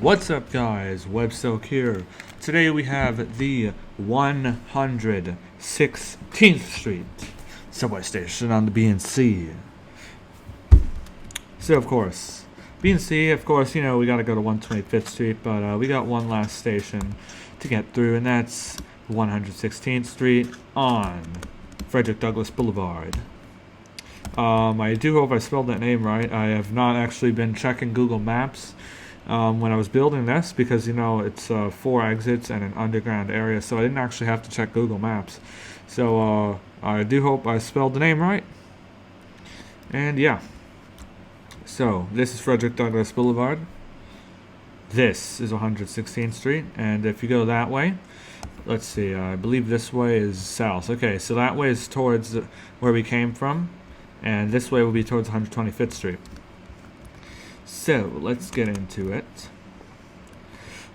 What's up, guys? WebSilk here. Today we have the 116th Street subway station on the B&C. So, of course, B&C, of course, you know, we gotta go to 125th Street, but we got one last station to get through, and that's 116th Street on Frederick Douglass Boulevard. I do hope I spelled that name right. I have not actually been checking Google Maps when I was building this because, you know, it's 4 exits and an underground area, so I didn't actually have to check Google Maps. So I do hope I spelled the name right. And yeah. So this is Frederick Douglass Boulevard. This is 116th Street, and if you go that way, let's see, I believe this way is south. Okay, so that way is towards where we came from, and this way will be towards 125th Street. So, let's get into it.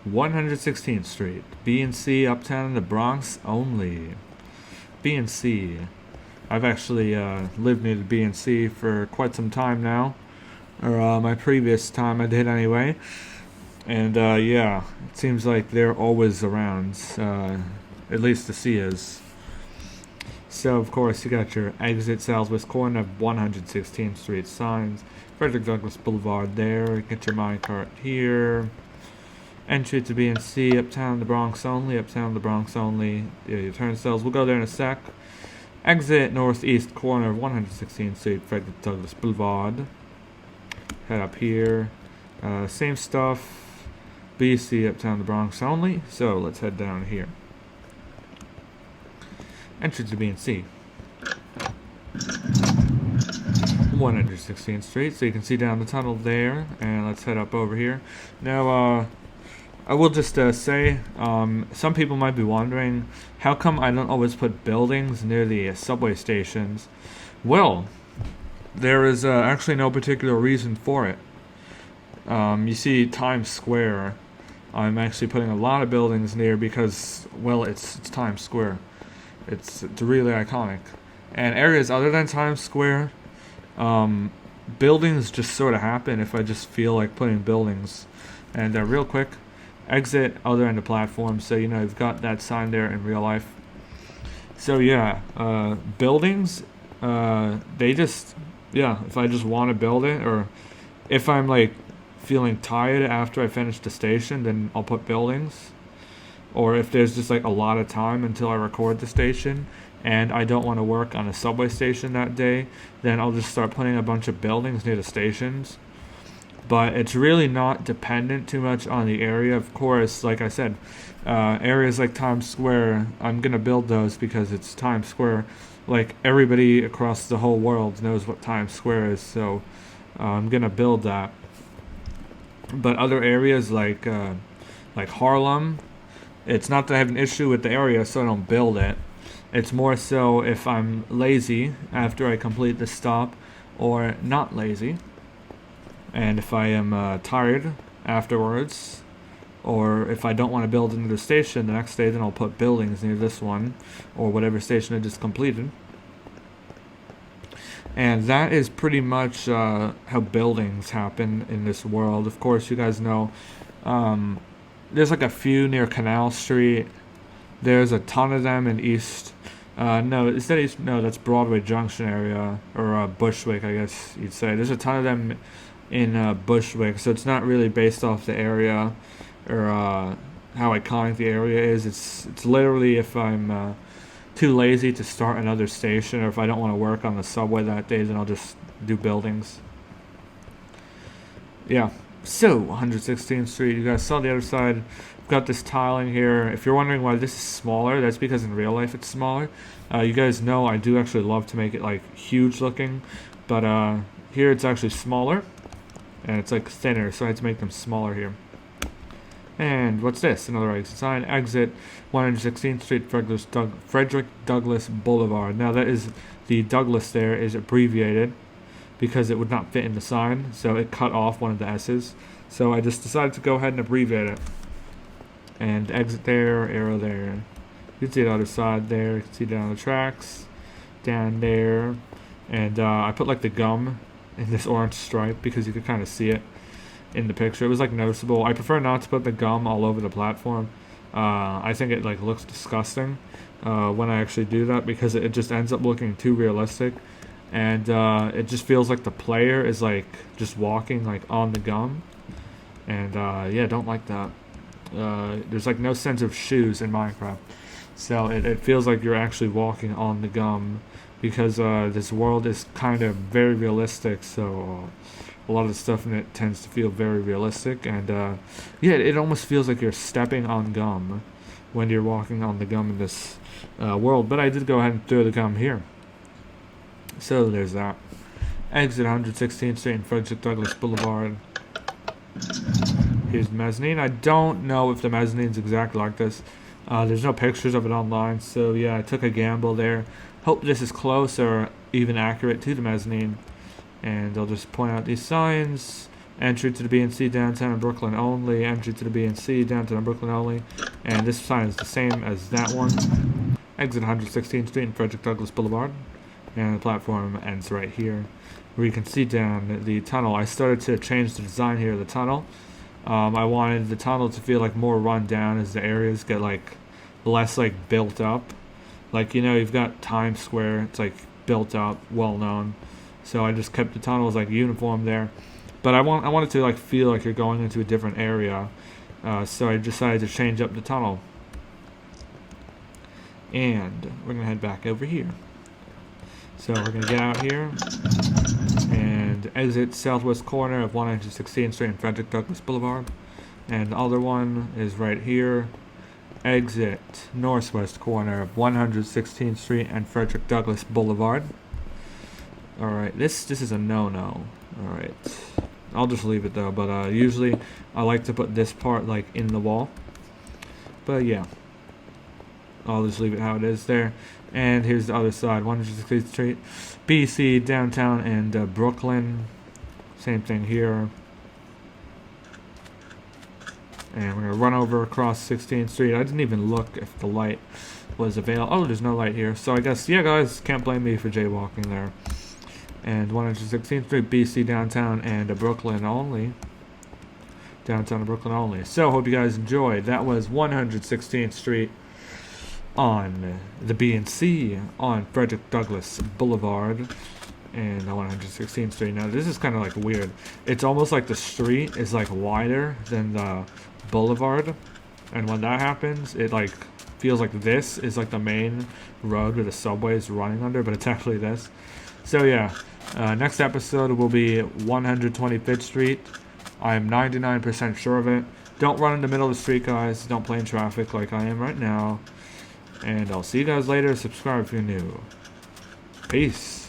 116th Street, B&C, uptown in the Bronx only. B&C. I've actually lived near the B&C for quite some time now. Or my previous time I did anyway. And yeah, it seems like they're always around. At least the C is. So, of course, you got your exit southwest corner of 116th Street signs. Frederick Douglass Boulevard there. Get your minecart here. Entry to B&C, uptown the Bronx only. Uptown the Bronx only. Yeah, your turnstiles. We'll go there in a sec. Exit northeast corner of 116th Street, Frederick Douglass Boulevard. Head up here. Same stuff. B&C, uptown the Bronx only. So, let's head down here. Entry to B&C. 116th Street, so you can see down the tunnel there, and let's head up over here. Now, I will just say, some people might be wondering, how come I don't always put buildings near the subway stations? Well, there is actually no particular reason for it. You see Times Square, I'm actually putting a lot of buildings near because, well, it's Times Square. It's really iconic. And areas other than Times Square, buildings just sort of happen if I just feel like putting buildings. And real quick, exit other end of platform. So, you know, you've got that sign there in real life. So, yeah, buildings, they just, yeah, if I just want to build it, or if I'm like feeling tired after I finish the station, then I'll put buildings. Or if there's just like a lot of time until I record the station and I don't want to work on a subway station that day, then I'll just start putting a bunch of buildings near the stations. But it's really not dependent too much on the area. Of course, like I said, areas like Times Square, I'm going to build those because it's Times Square. Like everybody across the whole world knows what Times Square is, so I'm going to build that. But other areas like Harlem, it's not that I have an issue with the area, so I don't build it. It's more so if I'm lazy after I complete the stop, or not lazy. And if I am tired afterwards, or if I don't want to build into the station the next day, then I'll put buildings near this one, or whatever station I just completed. And that is pretty much how buildings happen in this world. Of course, you guys know, there's like a few near Canal Street. There's a ton of them in East. No, instead East. No, that's Broadway Junction area, or Bushwick, I guess you'd say. There's a ton of them in Bushwick, so it's not really based off the area or how iconic the area is. It's literally if I'm too lazy to start another station, or if I don't want to work on the subway that day, then I'll just do buildings. Yeah. So, 116th Street, you guys saw the other side. We've got this tiling here. If you're wondering why this is smaller, that's because in real life it's smaller. You guys know I do actually love to make it like huge looking, but here it's actually smaller, and it's like thinner, so I had to make them smaller here. And what's this? Another exit sign. Exit 116th Street, Frederick Douglass Boulevard. Now that is, the Douglass there is abbreviated because it would not fit in the sign, so it cut off one of the S's. So I just decided to go ahead and abbreviate it. And exit there, arrow there. You can see the other side there. You can see down the tracks, down there. And I put like the gum in this orange stripe because you could kind of see it. in the picture. It was like noticeable. I prefer not to put the gum all over the platform. I think it like looks disgusting when I actually do that, because it just ends up looking too realistic, and it just feels like the player is like just walking like on the gum, and yeah, don't like that. There's like no sense of shoes in Minecraft, so it feels like you're actually walking on the gum, because this world is kind of very realistic, so a lot of the stuff in it tends to feel very realistic, and yeah, it almost feels like you're stepping on gum when you're walking on the gum in this world. But I did go ahead and throw the gum here, so there's that. Exit 116th Street and Frederick Douglass Boulevard. Here's the mezzanine. I don't know if the mezzanine's exactly like this. There's no pictures of it online, so yeah, I took a gamble there. Hope this is close or even accurate to the mezzanine. And I'll just point out these signs. Entry to the B&C downtown in Brooklyn only. Entry to the B&C downtown in Brooklyn only. And this sign is the same as that one. Exit 116th Street and Frederick Douglass Boulevard. And the platform ends right here, where you can see down the tunnel. I started to change the design here of the tunnel. I wanted the tunnel to feel like more run down as the areas get like less like built up. Like, you know, you've got Times Square, it's like built up, well known. So I just kept the tunnels like uniform there. But I wanted to like feel like you're going into a different area. So I decided to change up the tunnel. And we're gonna head back over here. So we're gonna get out here and exit southwest corner of 116th Street and Frederick Douglass Boulevard. And the other one is right here. Exit northwest corner of 116th Street and Frederick Douglass Boulevard. Alright, this is a no-no. Alright, I'll just leave it though, but usually I like to put this part like in the wall. But yeah, I'll just leave it how it is there. And here's the other side, 116th Street, BC, downtown, and Brooklyn. Same thing here. And we're going to run over across 16th Street. I didn't even look if the light was available. Oh, there's no light here. So I guess, yeah, guys, can't blame me for jaywalking there. And 116th Street, BC, downtown, and Brooklyn only. Downtown and Brooklyn only. So, hope you guys enjoyed. That was 116th Street on the B&C on Frederick Douglass Boulevard. And 116th Street. Now, this is kind of like weird. It's almost like the street is like wider than the boulevard. And when that happens, it like feels like this is like the main road where the subway is running under, but it's actually this. So yeah, next episode will be 125th Street. I'm 99% sure of it. Don't run in the middle of the street, guys. Don't play in traffic like I am right now. And I'll see you guys later. Subscribe if you're new. Peace.